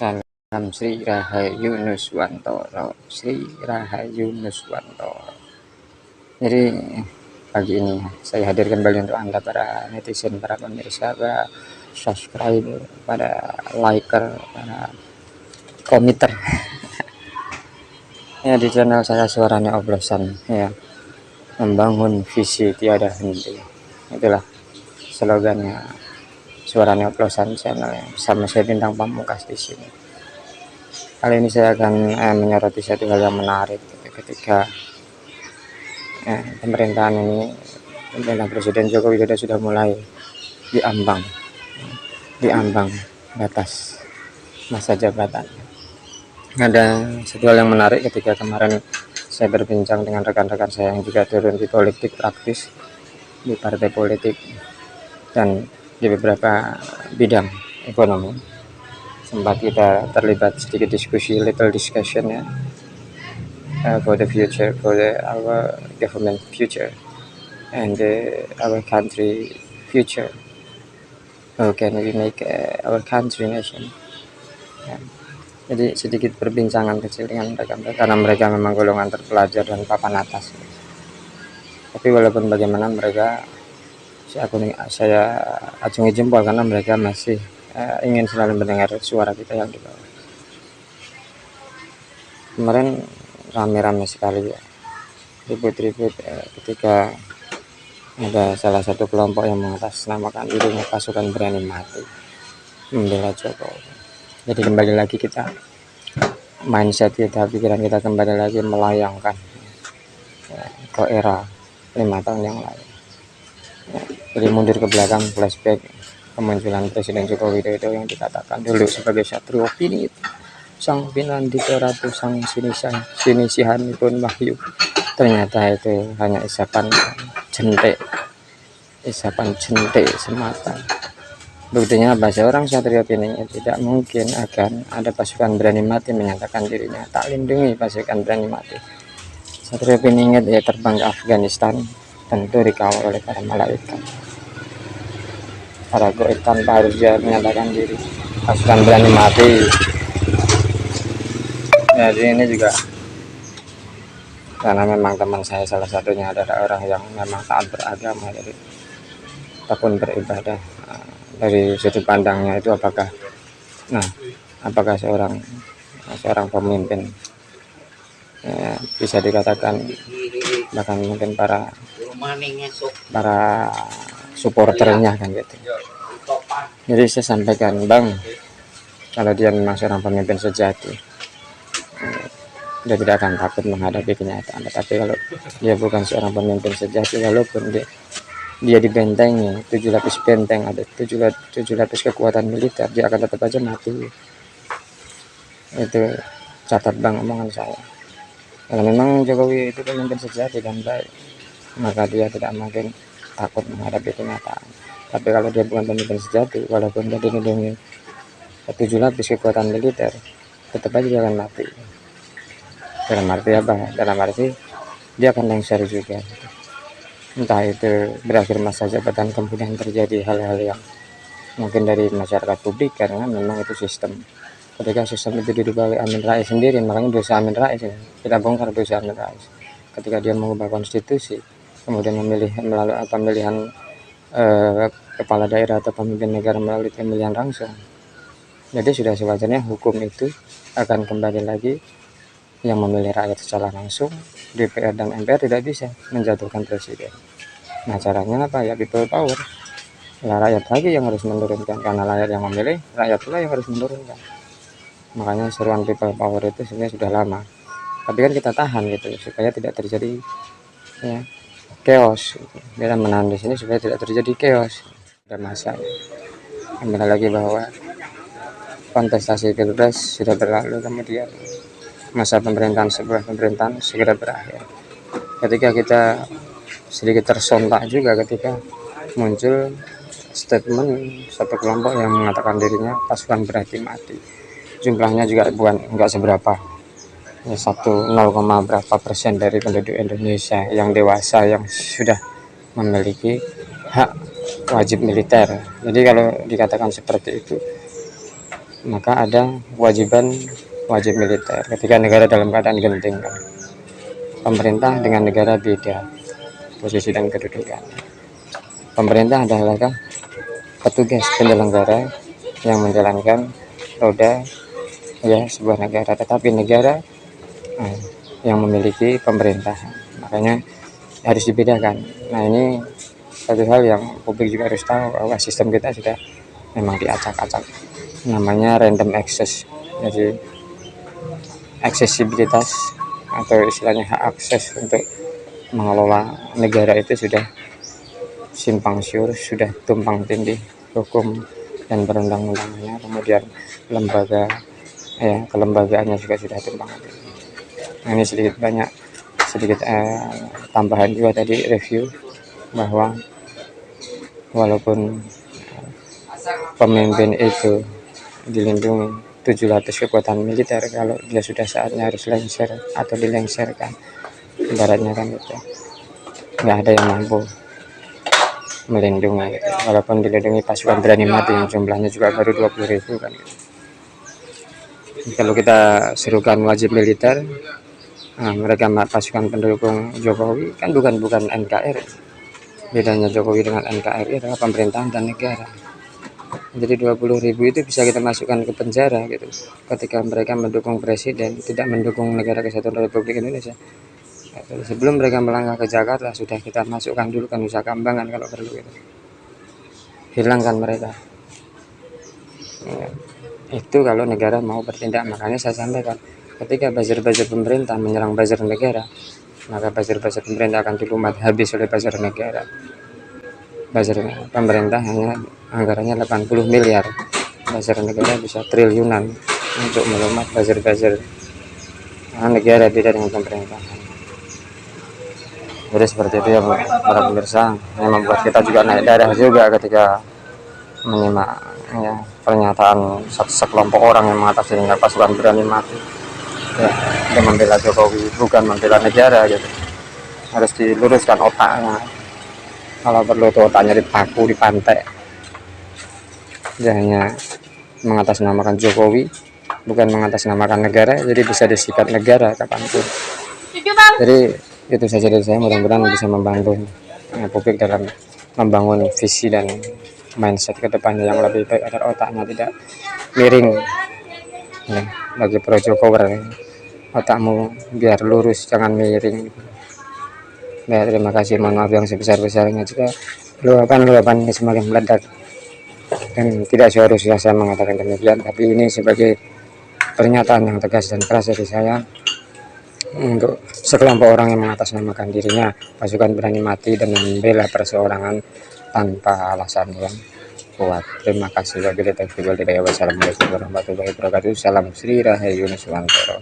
Salam Sri Rahayu Nuswantoro. Sri Rahayu Nuswantoro. Jadi pagi ini saya hadir kembali untuk Anda para netizen, para pemirsa, para subscriber, para liker, para komiter. Ya, di channel saya Suaranya Oplosan, ya. Membangun visi tiada henti. Itulah slogannya Suaranya Oplosan channel yang bersama saya Bintang Pamungkas di sini. Kali ini saya akan menyoroti satu hal yang menarik ketika pemerintahan ini, pemerintah Presiden Joko Widodo sudah mulai diambang batas masa jabatan. Ada satu hal yang menarik ketika kemarin saya berbincang dengan rekan-rekan saya yang juga turun di politik praktis, di partai politik, dan di beberapa bidang ekonomi. Sempat kita terlibat sedikit diskusi, little discussion, ya, for the future, for our government future and our country future. How can we make our country nation? Ya. Jadi sedikit perbincangan kecil dengan mereka karena mereka memang golongan terpelajar dan papan atas. Tapi walaupun bagaimana mereka, saya acungi jempol karena mereka masih ingin selalu mendengar suara kita yang di bawah. Kemarin rame-rame sekali, ya, ribut-ribut ketika ada salah satu kelompok yang mengatasnamakan dirinya pasukan berani mati membela Jokowi. Jadi kembali lagi kita, mindset kita, pikiran kita kembali lagi melayangkan ke era 5 tahun yang lalu. Jadi mundur ke belakang, flashback kemunculan Presiden Joko Widodo yang dikatakan dulu sebagai satrio pinit, sang pinandita ratu, sang sinisihan pun wahyu. Ternyata itu hanya isapan jentik semata. Buktinya apa? Seorang satrio pinit tidak mungkin akan ada pasukan berani mati menyatakan dirinya tak lindungi pasukan berani mati. Satrio pinit ya terbang ke Afghanistan, tentu dikawal oleh para malaikat. Para goib tanpa harus dia menyatakan diri, pasukan berani mati. Jadi ini juga karena memang teman saya salah satunya adalah orang yang memang taat beragama, jadi ataupun beribadah. Dari sudut pandangnya itu apakah seorang pemimpin bisa dikatakan, bahkan mungkin para supporternya kan gitu. Jadi saya sampaikan, Bang, kalau dia memang seorang pemimpin sejati, dia tidak akan takut menghadapi kenyataan. Tapi kalau dia bukan seorang pemimpin sejati, walaupun dia dibentengi 7 lapis benteng, ada 7 lapis kekuatan militer, dia akan tetap aja mati. Itu catat, Bang, omongan saya. Kalau memang Jokowi itu pemimpin sejati dan baik, maka dia tidak mungkin takut menghadapi kenyataan. Tapi kalau dia bukan pemimpin sejati, walaupun dia dilindungi 7 lapis kekuatan militer, tetap aja dia akan mati. Dalam arti apa? Dalam arti dia akan lengser juga. Entah itu berakhir masa jabatan, kemudian terjadi hal-hal yang mungkin dari masyarakat publik, karena memang itu sistem. Ketika sistem itu didukung oleh Amin Rais sendiri, makanya dosa Amin Rais ini. Kita bongkar dosa Amin Rais. Ketika dia mengubah konstitusi, kemudian melalui pemilihan kepala daerah atau pemimpin negara melalui pemilihan langsung. Jadi sudah sewajarnya hukum itu akan kembali lagi, yang memilih rakyat secara langsung. DPR dan MPR tidak bisa menjatuhkan presiden. Nah, caranya apa? Ya people power. Nah, rakyat lagi yang harus menurunkan, karena rakyat yang memilih, rakyat pula yang harus menurunkan. Makanya seruan people power itu sebenarnya sudah lama, tapi kan kita tahan gitu supaya tidak terjadi chaos. Kita menahan di sini supaya tidak terjadi chaos. Ada masa kembali lagi bahwa kontestasi pilpres sudah berlalu, kemudian masa sebuah pemerintahan segera berakhir. Ketika kita sedikit tersontak juga ketika muncul statement satu kelompok yang mengatakan dirinya pasukan berani mati. Jumlahnya juga enggak seberapa, ya, 0, berapa persen dari penduduk Indonesia yang dewasa yang sudah memiliki hak wajib militer. Jadi kalau dikatakan seperti itu, maka ada wajib militer. Ketika negara dalam keadaan genting, pemerintah dengan negara beda posisi dan kedudukan. Pemerintah adalah petugas penyelenggara yang menjalankan roda ya sebuah negara, tetapi negara yang memiliki pemerintahan. Makanya harus dibedakan. Nah, ini satu hal yang publik juga harus tahu, bahwa sistem kita sudah memang diacak-acak, namanya random access. Jadi aksesibilitas atau istilahnya hak akses untuk mengelola negara itu sudah simpang siur, sudah tumpang tindih hukum dan perundang-undangannya, kemudian lembaga kelembagaannya juga sudah tumpang tindih. Nah, ini sedikit tambahan juga tadi review, bahwa walaupun pemimpin itu dilindungi 700 kekuatan militer, kalau dia sudah saatnya harus lengser atau dilengsarkan, ibaratnya kan gitu, nggak ada yang mampu melindungi gitu. Walaupun dilindungi pasukan berani mati yang jumlahnya juga baru 20.000 kan gitu. Kalau kita serukan wajib militer, mereka pasukan pendukung Jokowi kan bukan NKRI. Bedanya Jokowi dengan NKRI adalah pemerintahan dan negara. Jadi 20.000 itu bisa kita masukkan ke penjara gitu, ketika mereka mendukung presiden, tidak mendukung negara kesatuan Republik Indonesia. Sebelum mereka melangkah ke Jakarta, sudah kita masukkan dulu ke Nusa Kambangan kalau perlu gitu. Hilangkan mereka. Ya, itu kalau negara mau bertindak. Makanya saya sampaikan, ketika buzzer-buzzer pemerintah menyerang buzzer negara, maka buzzer-buzzer pemerintah akan dilumat habis oleh buzzer negara. Buzzer pemerintah hanya anggarannya 80 miliar, buzzer negara bisa triliunan untuk melumat buzzer-buzzer negara, beda dengan pemerintahan. Jadi seperti itu ya para pemirsa, yang membuat kita juga naik darah juga ketika menyimak ya, pernyataan sekelompok orang yang mengatakan pasukan berani mati ya, untuk membela Jokowi, bukan membela negara gitu. Harus diluruskan otaknya, kalau perlu tuh otaknya dipaku, dipantai. Dia hanya mengatasnamakan Jokowi, bukan mengatasnamakan negara, jadi bisa disikat negara kapanpun. Jadi itu saja dari saya, mudah-mudahan bisa membantu publik dalam membangun visi dan mindset ke depannya yang lebih baik, agar otaknya tidak miring ya, bagi pro Jokowi, otakmu biar lurus, jangan miring. Ya, terima kasih, mohon maaf yang sebesar-besarnya jika luapan ini semakin meledak, dan tidak seharusnya saya mengatakan demikian, tapi ini sebagai pernyataan yang tegas dan keras dari saya untuk sekelompok orang yang mengatasnamakan dirinya pasukan berani mati dan membela perseorangan tanpa alasan yang kuat. Terima kasih. Wassalamualaikum warahmatullahi wabarakatuh. Salam Sri Rahayu Nuswantara.